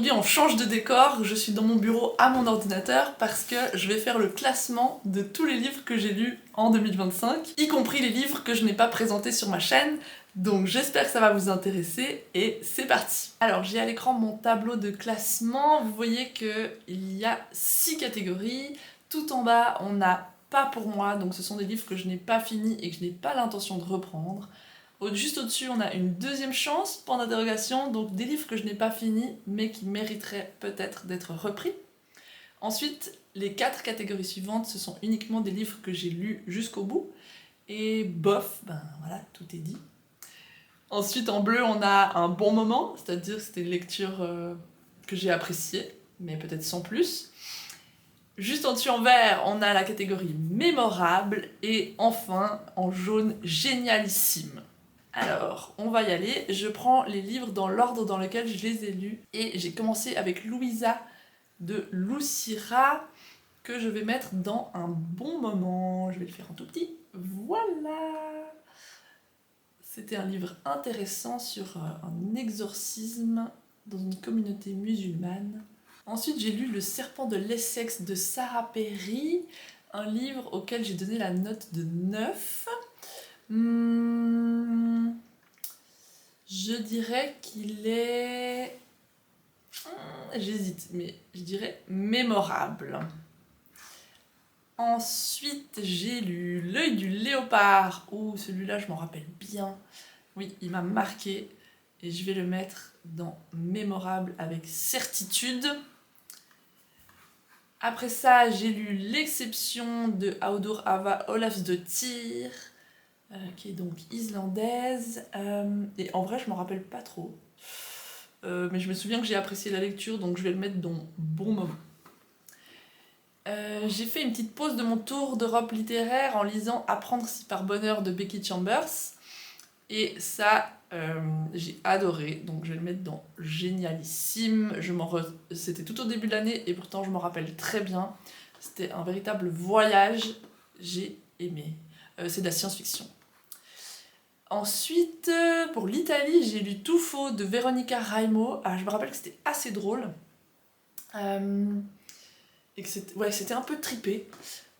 Aujourd'hui on change de décor, je suis dans mon bureau à mon ordinateur parce que je vais faire le classement de tous les livres que j'ai lus en 2025, y compris les livres que je n'ai pas présentés sur ma chaîne, donc j'espère que ça va vous intéresser et c'est parti. Alors j'ai à l'écran mon tableau de classement, vous voyez qu'il y a 6 catégories, tout en bas on a pas pour moi, donc ce sont des livres que je n'ai pas finis et que je n'ai pas l'intention de reprendre. Juste au-dessus, on a une deuxième chance, point d'interrogation, donc des livres que je n'ai pas finis, mais qui mériteraient peut-être d'être repris. Ensuite, les 4 catégories suivantes, ce sont uniquement des livres que j'ai lus jusqu'au bout. Et bof, ben voilà, tout est dit. Ensuite, en bleu, on a un bon moment, c'est-à-dire que c'était une lecture que j'ai appréciée, mais peut-être sans plus. Juste en dessus en vert, on a la catégorie mémorable, et enfin, en jaune, génialissime. Alors, on va y aller. Je prends les livres dans l'ordre dans lequel je les ai lus. Et j'ai commencé avec Louisa de Lucira, que je vais mettre dans un bon moment. Je vais le faire en tout petit. Voilà! C'était un livre intéressant sur un exorcisme dans une communauté musulmane. Ensuite, j'ai lu Le serpent de l'Essex de Sarah Perry, un livre auquel j'ai donné la note de 9. Je dirais qu'il est... J'hésite, mais je dirais mémorable. Ensuite, j'ai lu L'œil du léopard. Oh, celui-là, je m'en rappelle bien. Oui, il m'a marqué. Et je vais le mettre dans mémorable avec certitude. Après ça, j'ai lu L'exception de Audur Ava Ólafsdóttir. Qui est donc islandaise, et en vrai je m'en rappelle pas trop, mais je me souviens que j'ai apprécié la lecture, donc je vais le mettre dans bon moment. J'ai fait une petite pause de mon tour d'Europe littéraire en lisant Apprendre si par bonheur de Becky Chambers, et ça j'ai adoré, donc je vais le mettre dans génialissime. C'était tout au début de l'année et pourtant je m'en rappelle très bien, c'était un véritable voyage, j'ai aimé. C'est de la science-fiction. Ensuite, pour l'Italie, j'ai lu Tout faux de Veronica Raimo. Ah, je me rappelle que c'était assez drôle. Et que c'était un peu trippé.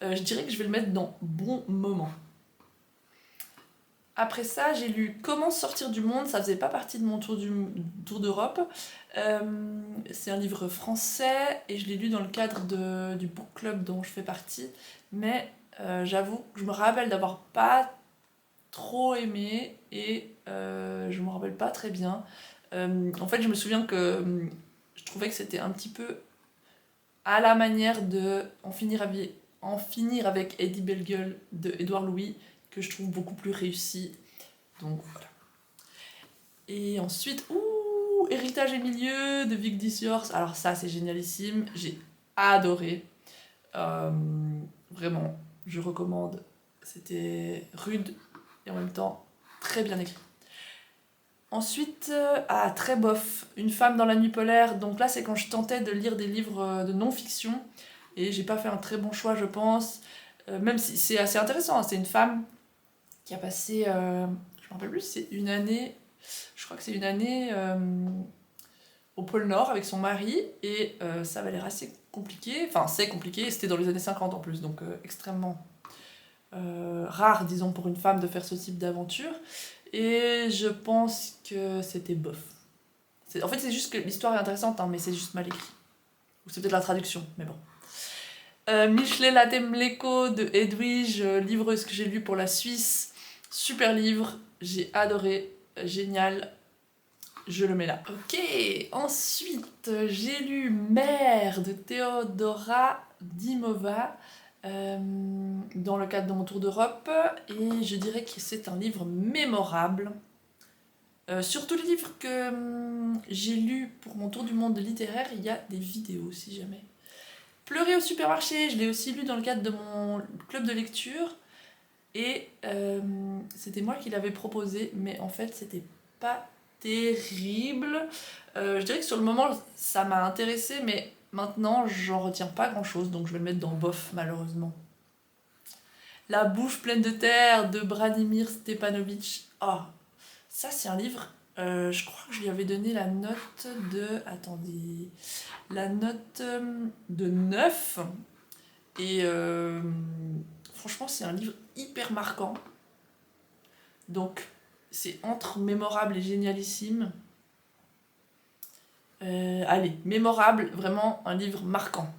Je dirais que je vais le mettre dans bon moment. Après ça, j'ai lu Comment sortir du monde. Ça faisait pas partie de mon tour d'Europe. C'est un livre français et je l'ai lu dans le cadre du book club dont je fais partie. Mais j'avoue que je me rappelle d'avoir pas trop aimé et je me rappelle pas très bien. En fait, je me souviens que je trouvais que c'était un petit peu à la manière de En finir avec Eddie Bellegueule de Édouard Louis, que je trouve beaucoup plus réussi. Donc voilà. Et ensuite, Héritage et milieu de Vic Disiors. Alors ça, c'est génialissime. J'ai adoré. Vraiment, je recommande. C'était rude et en même temps très bien écrit. Ensuite, très bof, Une femme dans la nuit polaire. Donc là, c'est quand je tentais de lire des livres de non-fiction et j'ai pas fait un très bon choix, je pense. Même si c'est assez intéressant, hein. C'est une femme qui a passé, je me rappelle plus, c'est une année, je crois que c'est une année au pôle Nord avec son mari et ça avait l'air assez compliqué. Enfin, c'est compliqué, c'était dans les années 50 en plus, donc extrêmement rare, disons, pour une femme de faire ce type d'aventure. Et je pense que c'était bof. En fait, c'est juste que l'histoire est intéressante, hein, mais c'est juste mal écrit. Ou c'est peut-être la traduction, mais bon. Michelet Latemleko de Edwige, livreuse que j'ai lu pour la Suisse. Super livre, j'ai adoré, génial. Je le mets là. Ok, ensuite, j'ai lu Mère de Théodora Dimova. Dans le cadre de mon tour d'Europe, et je dirais que c'est un livre mémorable. Sur tous les livres que j'ai lus pour mon tour du monde littéraire, il y a des vidéos si jamais. Pleurer au supermarché, je l'ai aussi lu dans le cadre de mon club de lecture, et c'était moi qui l'avais proposé, mais en fait c'était pas terrible. Je dirais que sur le moment ça m'a intéressée, mais maintenant, j'en retiens pas grand chose, donc je vais le mettre dans bof, malheureusement. La bouche pleine de terre de Branimir Stepanovitch. Oh, ça c'est un livre Je crois que je lui avais donné la note de... Attendez... La note de 9. Et franchement, c'est un livre hyper marquant. Donc, c'est entre mémorable et génialissime. Allez, mémorable, vraiment un livre marquant.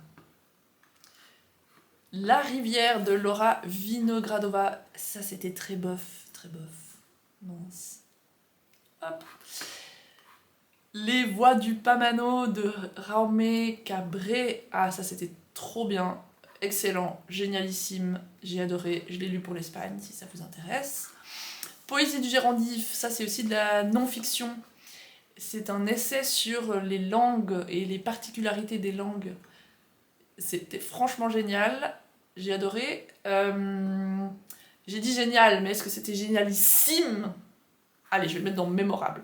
La rivière de Laura Vinogradova. Ça, c'était très bof, très bof. Mince. Hop. Les voix du Pamano de Raume Cabré. Ah, ça, c'était trop bien. Excellent, génialissime. J'ai adoré. Je l'ai lu pour l'Espagne, si ça vous intéresse. Poésie du Gérondif. Ça, c'est aussi de la non-fiction. C'est un essai sur les langues et les particularités des langues. C'était franchement génial. J'ai adoré. J'ai dit génial, mais est-ce que c'était génialissime? Allez, je vais le mettre dans mémorable.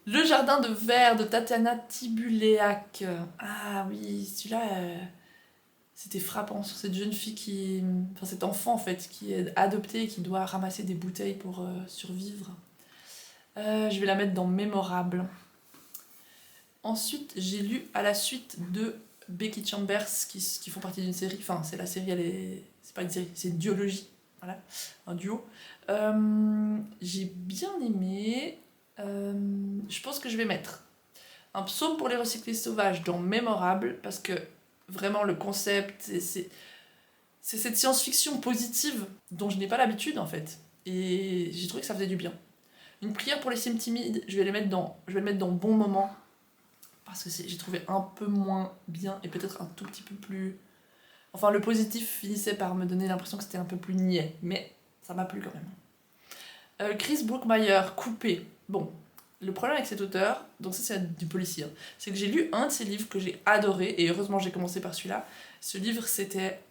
Le jardin de verre de Tatiana Tibuléac. Ah oui, celui-là, c'était frappant sur cette jeune fille qui... Enfin, cet enfant, en fait, qui est adopté et qui doit ramasser des bouteilles pour survivre. Je vais la mettre dans mémorable. Ensuite, j'ai lu à la suite de Becky Chambers, qui font partie d'une série. Enfin, c'est la série, elle est... C'est pas une série, c'est une duologie. Voilà, un duo. J'ai bien aimé. Je pense que je vais mettre un psaume pour les recyclés sauvages dans mémorable, parce que vraiment le concept, c'est cette science-fiction positive dont je n'ai pas l'habitude en fait. Et j'ai trouvé que ça faisait du bien. Une prière pour les cimes timides, je vais le mettre dans bon moment, parce que j'ai trouvé un peu moins bien et peut-être un tout petit peu plus... Enfin, le positif finissait par me donner l'impression que c'était un peu plus niais, mais ça m'a plu quand même. Chris Brookmyer, Coupé. Bon, le problème avec cet auteur, donc ça c'est du policier, hein, c'est que j'ai lu un de ses livres que j'ai adoré, et heureusement j'ai commencé par celui-là. Ce livre c'était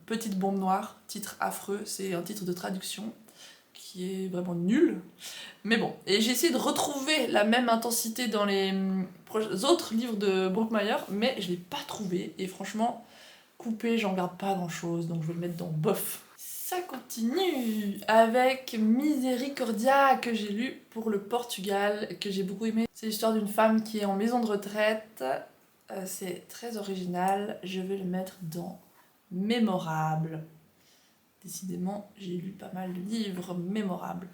Petite bombe noire, titre affreux, c'est un titre de traduction qui est vraiment nul. Mais bon, et j'ai essayé de retrouver la même intensité dans les autres livres de Brookmyer, mais je l'ai pas trouvé, et franchement, Coupé, j'en garde pas grand-chose, donc je vais le mettre dans bof. Ça continue avec Misericordia, que j'ai lu pour le Portugal, que j'ai beaucoup aimé. C'est l'histoire d'une femme qui est en maison de retraite. C'est très original. Je vais le mettre dans mémorable. Décidément, j'ai lu pas mal de livres mémorables.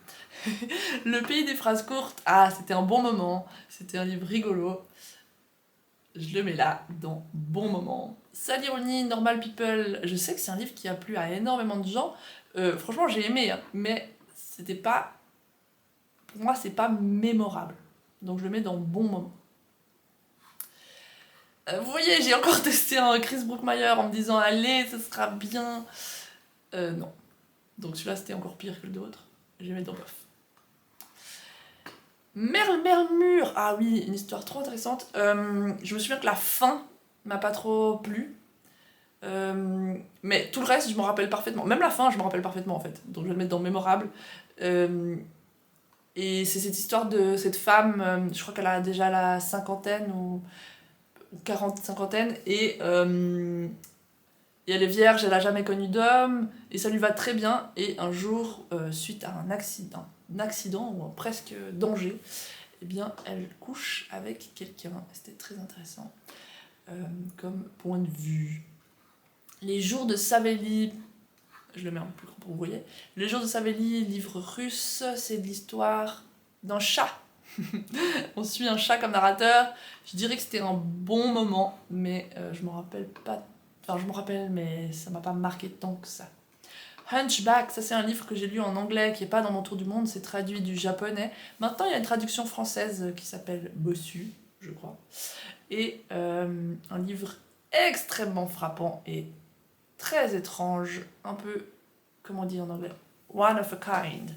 Le pays des phrases courtes. Ah, c'était un bon moment. C'était un livre rigolo. Je le mets là, dans bon moment. Sale ironie, Normal People. Je sais que c'est un livre qui a plu à énormément de gens. Franchement, j'ai aimé, hein, mais c'était pas... Pour moi, c'est pas mémorable. Donc je le mets dans bon moment. Vous voyez, j'ai encore testé un Chris Brookmyer en me disant allez, ce sera bien. Non. Donc celui-là, c'était encore pire que le d'autres. Je vais le mettre dans bof. Merle Mermure. Ah oui, une histoire trop intéressante. Je me souviens que la fin m'a pas trop plu. Mais tout le reste, je m'en rappelle parfaitement. Même la fin, je m'en rappelle parfaitement en fait. Donc je vais le mettre dans mémorable. Et c'est cette histoire de cette femme, je crois qu'elle a déjà la cinquantaine ou 40, cinquantaine, et elle est vierge, elle a jamais connu d'homme, et ça lui va très bien. Et un jour, suite à un accident ou un presque danger, eh bien, elle couche avec quelqu'un. C'était très intéressant comme point de vue. Les jours de Savelli, je le mets un peu plus grand pour que vous voyez. Les jours de Savelli, livre russe, c'est de l'histoire d'un chat. On suit un chat comme narrateur. Je dirais que c'était un bon moment, mais je m'en rappelle pas. Enfin, je me rappelle, mais ça m'a pas marqué tant que ça. Hunchback, ça c'est un livre que j'ai lu en anglais qui est pas dans mon tour du monde, c'est traduit du japonais. Maintenant, il y a une traduction française qui s'appelle Bossu, je crois. Et un livre extrêmement frappant et très étrange, un peu, comment on dit en anglais, one of a kind,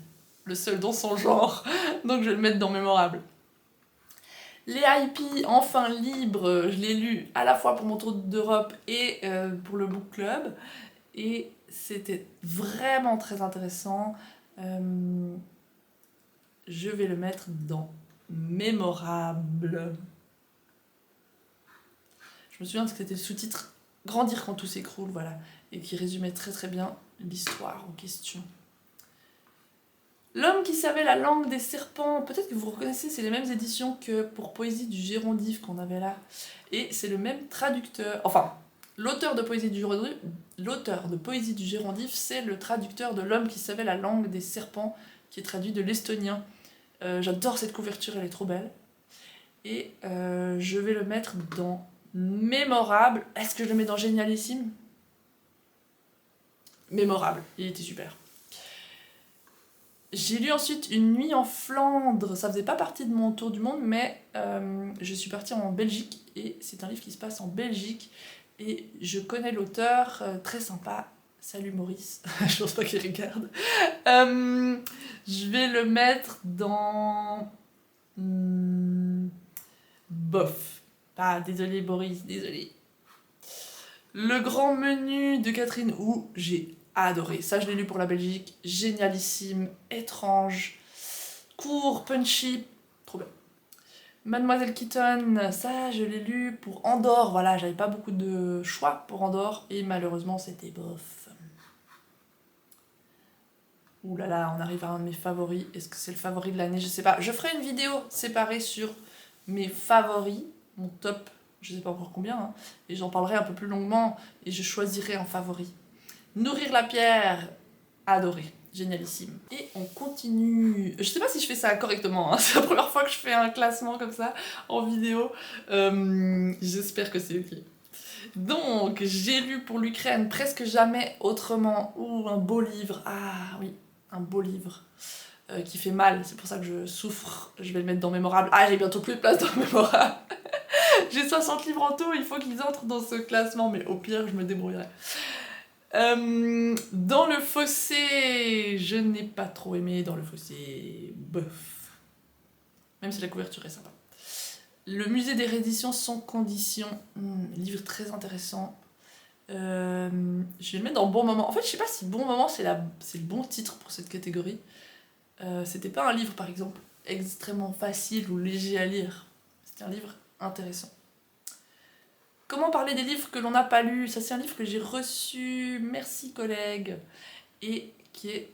le seul dans son genre, donc je vais le mettre dans mémorable. Les IP, enfin libres, je l'ai lu à la fois pour mon tour d'Europe et pour le book club, et c'était vraiment très intéressant. Je vais le mettre dans mémorable. Je me souviens que c'était le sous-titre Grandir quand tout s'écroule, voilà, et qui résumait très très bien l'histoire en question. L'homme qui savait la langue des serpents, peut-être que vous reconnaissez, c'est les mêmes éditions que pour Poésie du Gérondif qu'on avait là. Et c'est le même traducteur, enfin, l'auteur de Poésie du Gérondif, c'est le traducteur de L'homme qui savait la langue des serpents, qui est traduit de l'estonien. J'adore cette couverture, elle est trop belle. Et je vais le mettre dans Mémorable. Est-ce que je le mets dans Génialissime? Mémorable, il était super. J'ai lu ensuite Une nuit en Flandre. Ça faisait pas partie de mon tour du monde, mais je suis partie en Belgique et c'est un livre qui se passe en Belgique. Et je connais l'auteur, très sympa. Salut Maurice, je pense pas qu'il regarde. Je vais le mettre dans. Bof. Ah, désolé Boris, désolé. Le grand menu de Catherine Hu, j'ai adoré. Ça, je l'ai lu pour la Belgique. Génialissime, étrange, court, punchy, trop bien. Mademoiselle Keaton, ça, je l'ai lu pour Andorre. Voilà, j'avais pas beaucoup de choix pour Andorre et malheureusement, c'était bof. Ouh là là, on arrive à un de mes favoris. Est-ce que c'est le favori de l'année? Je sais pas. Je ferai une vidéo séparée sur mes favoris, mon top, je sais pas encore combien, hein, et j'en parlerai un peu plus longuement et je choisirai en favori. Nourrir la pierre, adoré, génialissime. Et on continue. Je sais pas si je fais ça correctement, hein. C'est la première fois que je fais un classement comme ça en vidéo. J'espère que c'est ok. Donc, j'ai lu pour l'Ukraine Presque jamais autrement. Ouh, un beau livre. Ah oui, un beau livre. Qui fait mal, c'est pour ça que je souffre. Je vais le mettre dans Mémorable. Ah, j'ai bientôt plus de place dans Mémorable. J'ai 60 livres en tout, il faut qu'ils entrent dans ce classement, mais au pire, je me débrouillerai. Dans le fossé, je n'ai pas trop aimé Dans le fossé. Bof. Même si la couverture est sympa. Le musée des rééditions sans condition. Livre très intéressant. Je vais le mettre dans Bon moment. En fait, je sais pas si Bon moment c'est le bon titre pour cette catégorie. C'était pas un livre, par exemple, extrêmement facile ou léger à lire. C'était un livre intéressant. Comment parler des livres que l'on n'a pas lus? Ça, c'est un livre que j'ai reçu, merci collègue, et qui est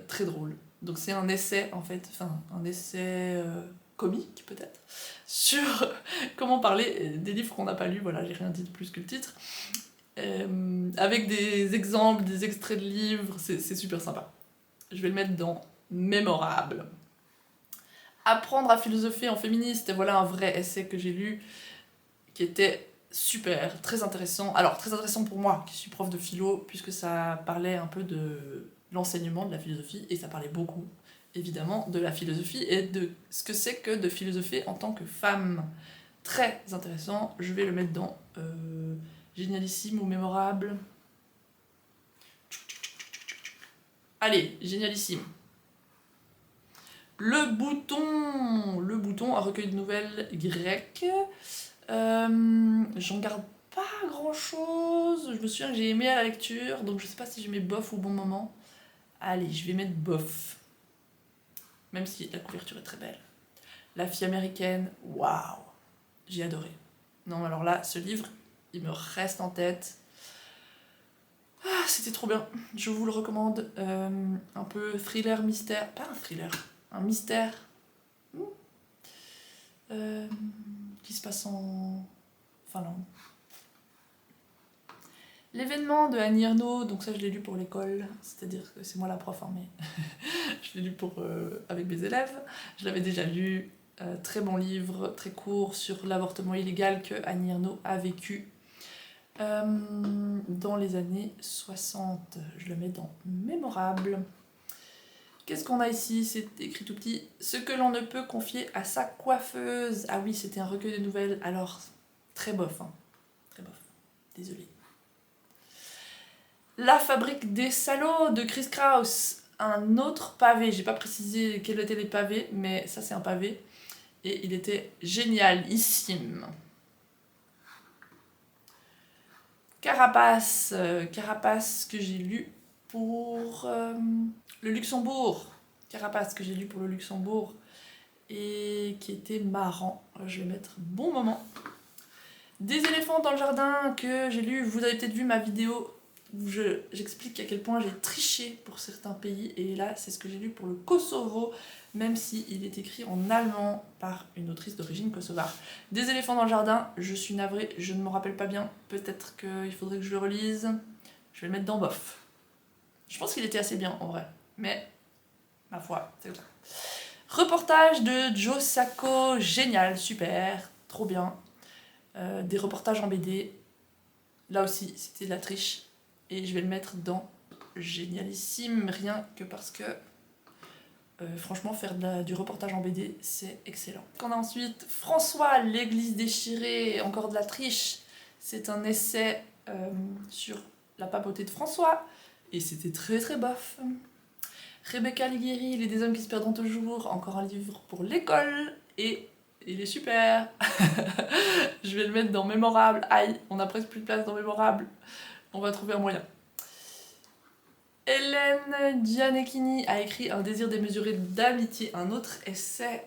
très drôle. Donc c'est un essai, en fait, enfin, un essai comique, peut-être, sur comment parler des livres qu'on n'a pas lus. Voilà, j'ai rien dit de plus que le titre. Avec des exemples, des extraits de livres, c'est super sympa. Je vais le mettre dans Mémorable. Apprendre à philosopher en féministe, voilà un vrai essai que j'ai lu, qui était super, très intéressant. Alors, très intéressant pour moi, qui suis prof de philo, puisque ça parlait un peu de l'enseignement de la philosophie, et ça parlait beaucoup, évidemment, de la philosophie et de ce que c'est que de philosopher en tant que femme. Très intéressant, je vais le mettre dans Génialissime ou Mémorable. Allez, Génialissime. Le bouton, un recueil de nouvelles grecques. J'en garde pas grand chose. Je me souviens que j'ai aimé à la lecture, donc je sais pas si je mets bof ou bon moment. Allez, je vais mettre bof. Même si la couverture est très belle. La fille américaine, waouh, j'ai adoré. Non, alors là, ce livre, il me reste en tête. Ah, c'était trop bien. Je vous le recommande. Un peu thriller, mystère. Pas un thriller, un mystère. Qui se passe en Finlande. L'événement de Annie Ernaux, donc ça je l'ai lu pour l'école, c'est-à-dire que c'est moi la prof, hein, mais je l'ai lu avec mes élèves. Je l'avais déjà lu, très bon livre, très court, sur l'avortement illégal que Annie Ernaux a vécu dans les années 60. Je le mets dans Mémorable. Qu'est-ce qu'on a ici? C'est écrit tout petit. Ce que l'on ne peut confier à sa coiffeuse. Ah oui, c'était un recueil de nouvelles. Alors, très bof, hein. Très bof. Désolée. La fabrique des salauds de Chris Kraus. Un autre pavé. J'ai pas précisé quels étaient les pavés, mais ça c'est un pavé. Et il était génialissime. Carapace. Carapace que j'ai lu pour le Luxembourg. Carapace que j'ai lu pour le Luxembourg. Et qui était marrant. Je vais mettre bon moment. Des éléphants dans le jardin que j'ai lu. Vous avez peut-être vu ma vidéo où j'explique à quel point j'ai triché pour certains pays, et là c'est ce que j'ai lu pour le Kosovo, même s'il est écrit en allemand par une autrice d'origine kosovare. Des éléphants dans le jardin, je suis navrée, je ne m'en rappelle pas bien, peut-être qu'il faudrait que je le relise, je vais le mettre dans bof. Je pense qu'il était assez bien en vrai, mais ma foi, c'est comme ça. Reportage de Joe Sacco, génial, super, trop bien. Des reportages en BD, là aussi c'était de la triche, et je vais le mettre dans génialissime, rien que parce que franchement faire du reportage en BD c'est excellent. On a ensuite François, l'église déchirée, encore de la triche, c'est un essai sur la papauté de François, et c'était très très bof. Rebecca Alighieri, Les des hommes qui se perdront toujours, encore un livre pour l'école, et il est super. Je vais le mettre dans mémorable. Aïe, on a presque plus de place dans mémorable. On va trouver un moyen. Hélène Gianecchini a écrit Un désir démesuré d'amitié, un autre essai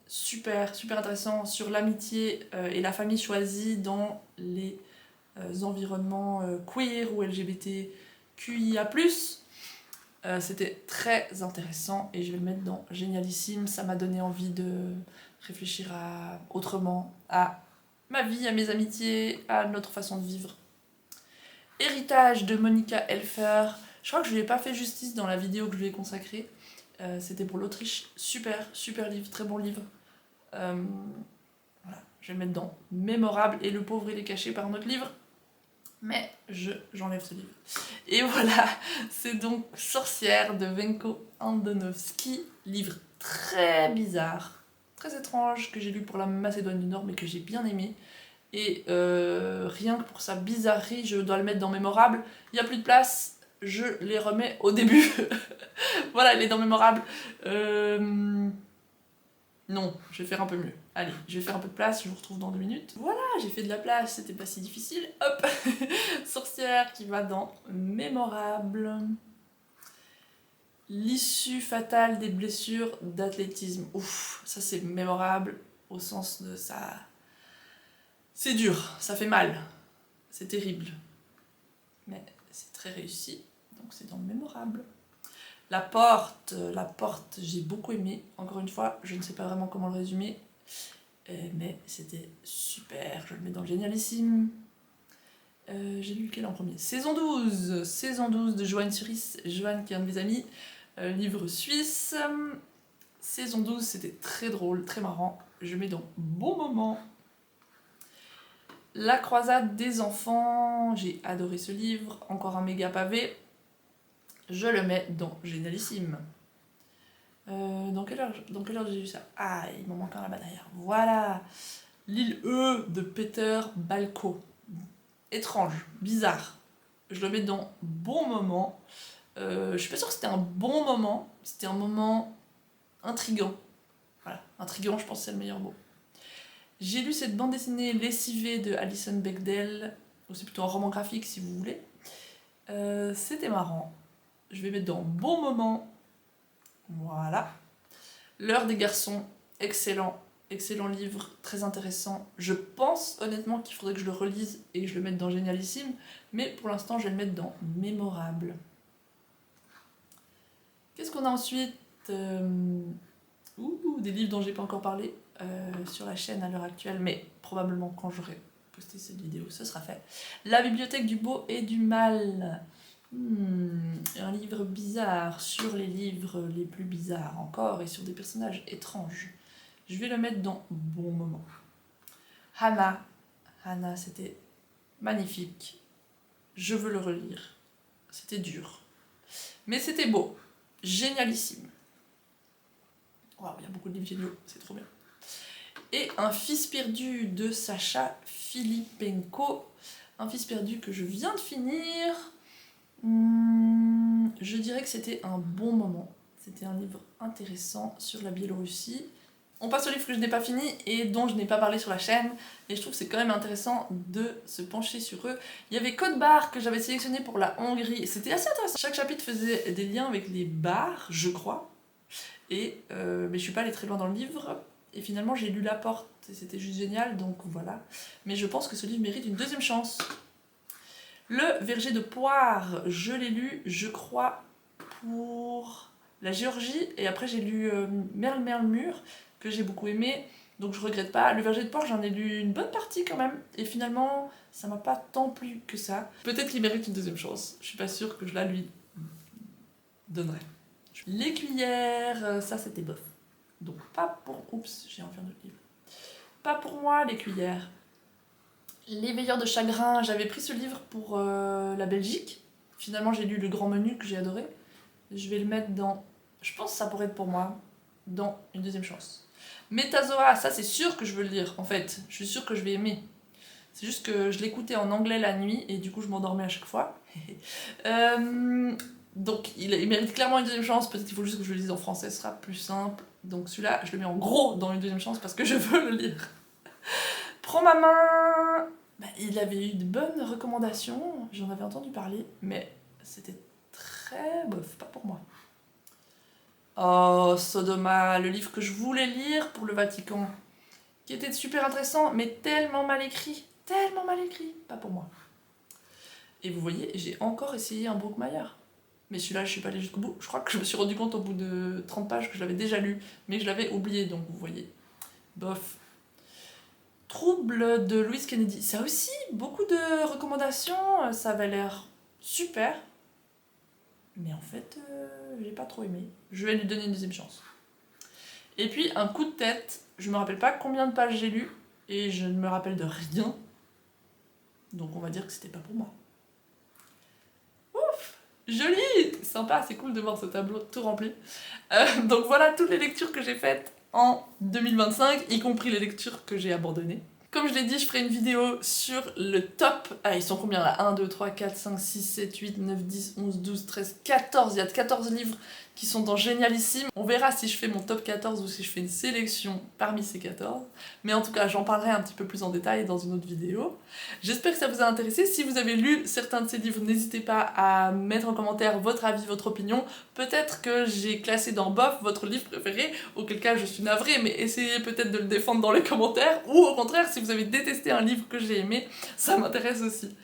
super intéressant sur l'amitié et la famille choisie dans les environnements queer ou LGBTQIA+. C'était très intéressant et je vais le mettre dans génialissime. Ça m'a donné envie de réfléchir autrement à ma vie, à mes amitiés, à notre façon de vivre. Héritage de Monica Helfer. Je crois que je lui ai pas fait justice dans la vidéo que je lui ai consacrée. C'était pour l'Autriche. Super livre, très bon livre. Voilà, je vais le mettre dans mémorable, et le pauvre il est caché par un autre livre. Mais j'enlève ce livre. Et voilà, c'est donc Sorcière de Wenko Andonovski, livre très bizarre, très étrange, que j'ai lu pour la Macédoine du Nord, mais que j'ai bien aimé. Et rien que pour sa bizarrerie, je dois le mettre dans mémorable. Il n'y a plus de place, je les remets au début. Voilà, il est dans mémorable. Non, je vais faire un peu mieux. Allez, je vais faire un peu de place, je vous retrouve dans 2 minutes. Voilà, j'ai fait de la place, c'était pas si difficile. Hop. Sorcière qui va dans mémorable. L'issue fatale des blessures d'athlétisme. Ouf, ça c'est mémorable au sens de ça. C'est dur, ça fait mal. C'est terrible. Mais c'est très réussi, donc c'est dans mémorable. La porte, j'ai beaucoup aimé. Encore une fois, je ne sais pas vraiment comment le résumer, mais c'était super. Je le mets dans le génialissime. J'ai lu lequel en premier? Saison 12 de Joanne Suris, Joanne qui est un de mes amis, livre suisse. Saison 12, c'était très drôle, très marrant. Je mets dans bon moment. La croisade des enfants, j'ai adoré ce livre, encore un méga pavé. Je le mets dans génialissime. Dans quelle heure j'ai lu ça? Ah, il m'en manque un là-bas derrière. Voilà. L'île E de Peter Balco. Étrange, bizarre. Je le mets dans bon moment. Je suis pas sûre que c'était un bon moment. C'était un moment intriguant. Voilà, intriguant, je pense que c'est le meilleur mot. J'ai lu cette bande dessinée lessivée de Alison Bechdel, ou c'est plutôt un roman graphique si vous voulez. C'était marrant. Je vais mettre dans bon moment. Voilà. L'heure des garçons, excellent livre, très intéressant. Je pense honnêtement qu'il faudrait que je le relise et que je le mette dans génialissime, mais pour l'instant je vais le mettre dans mémorable. Qu'est-ce qu'on a ensuite? Des livres dont j'ai pas encore parlé sur la chaîne à l'heure actuelle, mais probablement quand j'aurai posté cette vidéo, ce sera fait. La bibliothèque du beau et du mal. Un livre bizarre sur les livres les plus bizarres encore et sur des personnages étranges. Je vais le mettre dans bon moment. Hannah, c'était magnifique. Je veux le relire. C'était dur. Mais c'était beau. Génialissime. Waouh, il y a beaucoup de livres géniaux, c'est trop bien. Et Un fils perdu de Sacha Filipenko. Un fils perdu que je viens de finir. Je dirais que c'était un bon moment. C'était un livre intéressant sur la Biélorussie. On passe au livre que je n'ai pas fini et dont je n'ai pas parlé sur la chaîne. Et je trouve que c'est quand même intéressant de se pencher sur eux. Il y avait Code Barre que j'avais sélectionné pour la Hongrie. C'était assez intéressant. Chaque chapitre faisait des liens avec les bars, je crois. Et mais je suis pas allée très loin dans le livre. Et finalement j'ai lu La Porte et c'était juste génial, donc voilà. Mais je pense que ce livre mérite une deuxième chance. Le Verger de poire, je l'ai lu, je crois, pour la Géorgie, et après j'ai lu Merle Mur, que j'ai beaucoup aimé, donc je regrette pas. Le Verger de poire, j'en ai lu une bonne partie quand même, et finalement, ça m'a pas tant plu que ça. Peut-être qu'il mérite une deuxième chance, je suis pas sûre que je la lui donnerais. Les cuillères, ça c'était bof. Donc pas pour... Oups, j'ai envie de livre. Pas pour moi les cuillères. Les veilleurs de chagrin, j'avais pris ce livre pour la Belgique. Finalement j'ai lu Le Grand Menu que j'ai adoré. Je vais le mettre dans... Je pense que ça pourrait être pour moi, dans une deuxième chance. Metazoa, ça c'est sûr que je veux le lire en fait. Je suis sûre que je vais aimer. C'est juste que je l'écoutais en anglais la nuit et du coup je m'endormais à chaque fois. Donc il mérite clairement une deuxième chance, peut-être qu'il faut juste que je le lise en français, ce sera plus simple. Donc celui-là, je le mets en gros dans une deuxième chance parce que je veux le lire. Prends ma main. Bah, il avait eu de bonnes recommandations, j'en avais entendu parler, mais c'était très bof, pas pour moi. Oh, Sodoma, le livre que je voulais lire pour le Vatican, qui était super intéressant, mais tellement mal écrit, pas pour moi. Et vous voyez, j'ai encore essayé un Brookmyer. Mais celui-là, je suis pas allée jusqu'au bout. Je crois que je me suis rendu compte au bout de 30 pages que je l'avais déjà lu, mais je l'avais oublié, donc vous voyez. Bof. Trouble de Louise Kennedy. Ça aussi, beaucoup de recommandations, ça avait l'air super. Mais en fait, j'ai pas trop aimé. Je vais lui donner une deuxième chance. Et puis, un coup de tête. Je me rappelle pas combien de pages j'ai lu, et je ne me rappelle de rien. Donc on va dire que c'était pas pour moi. Joli, sympa, c'est cool de voir ce tableau tout rempli. Donc voilà toutes les lectures que j'ai faites en 2025, y compris les lectures que j'ai abandonnées. Comme je l'ai dit, je ferai une vidéo sur le top. Ah, ils sont combien là? 1, 2, 3, 4, 5, 6, 7, 8, 9, 10, 11, 12, 13, 14. Il y a 14 livres qui sont dans Génialissime. On verra si je fais mon top 14 ou si je fais une sélection parmi ces 14. Mais en tout cas, j'en parlerai un petit peu plus en détail dans une autre vidéo. J'espère que ça vous a intéressé. Si vous avez lu certains de ces livres, n'hésitez pas à mettre en commentaire votre avis, votre opinion. Peut-être que j'ai classé dans bof votre livre préféré, auquel cas je suis navrée, mais essayez peut-être de le défendre dans les commentaires, ou au contraire, si vous avez détesté un livre que j'ai aimé, ça m'intéresse aussi.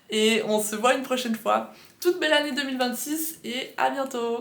Et on se voit une prochaine fois. Toute belle année 2026 et à bientôt!